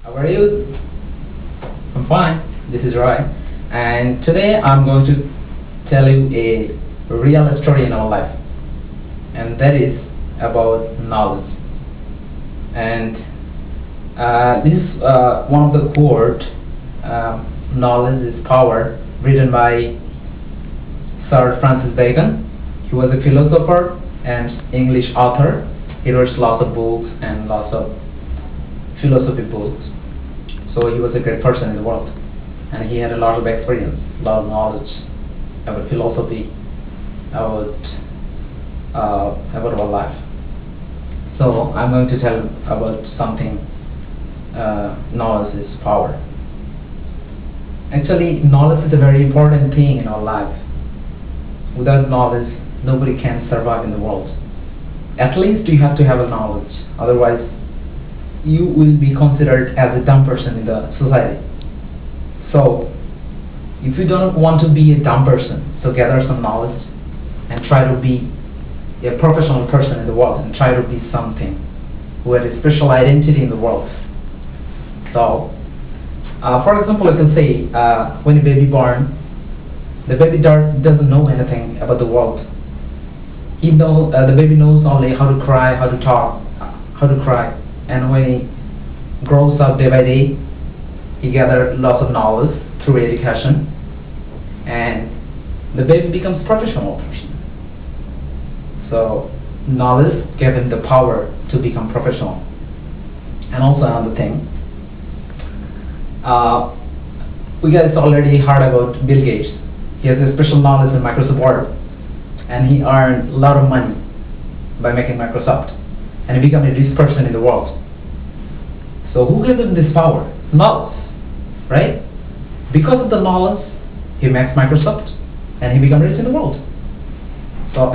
How are you? I'm fine. This is Roy, and today I'm going to tell you a real story in our life, and that is about knowledge. And this is one of the quote, "Knowledge is power," written by Sir Francis Bacon. He was a philosopher and English author. He wrote lots of books and lots of philosophy books. So he was a great person in the world, and he had a lot of experience, a lot of knowledge about philosophy, about our life. So I'm going to tell about something. Knowledge is power. Actually, knowledge is a very important thing in our life. Without knowledge, nobody can survive in the world. At least you have to have a knowledge, otherwise you will be considered as a dumb person in the society. So if you don't want to be a dumb person, so gather some knowledge and try to be a professional person in the world, and try to be something who has a special identity in the world. So for example, I can say when a baby born, the baby doesn't know anything about the world. The baby knows only how to cry, how to talk, how to cry. And when he grows up day by day, he gathers lots of knowledge through education, and the baby becomes a professional person. So knowledge gave him the power to become professional. And also another thing, we guys already heard about Bill Gates. He has a special knowledge in Microsoft Word, and he earned a lot of money by making Microsoft, and he became a rich person in the world. So who gave him this power? Knowledge, right? Because of the knowledge, he makes Microsoft, and he became rich in the world. So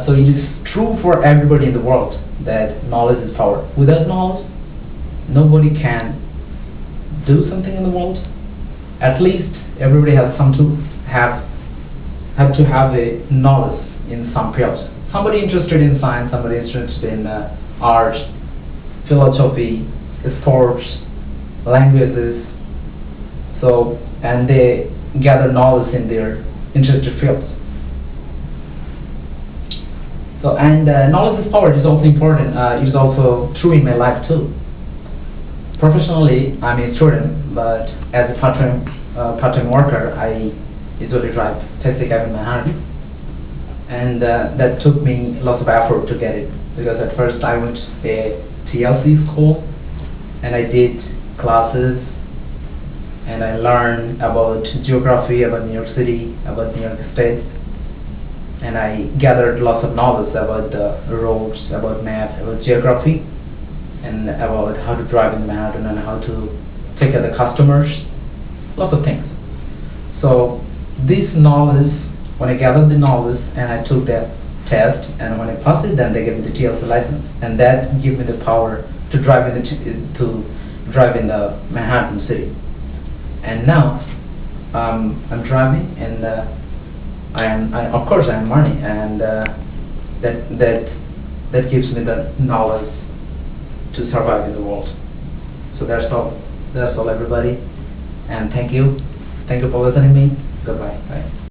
so it is true for everybody in the world that knowledge is power. Without knowledge, nobody can do something in the world. At least everybody has have to have a knowledge in some fields. Somebody interested in science, somebody interested in art, philosophy, sports, languages. So, and they gather knowledge in their interested fields. So, and knowledge is power is also important. It is also true in my life too. Professionally, I'm a student, but as a part-time worker, I usually drive taxi cab in Manhattan, and that took me lots of effort to get it, because at first I went to a TLC school, and I did classes, and I learned about geography, about New York City, about New York State, and I gathered lots of knowledge about the roads, about maps, about geography, and about how to drive in Manhattan, and how to take care of the customers, lots of things. So this knowledge, when I gathered the knowledge and I took that test, and when I passed it, then they gave me the TLC license, and that gave me the power to drive in the Manhattan city. And now I'm driving, and of course I am money, and that gives me the knowledge to survive in the world. So that's all everybody, and thank you for listening to me. Goodbye. Bye.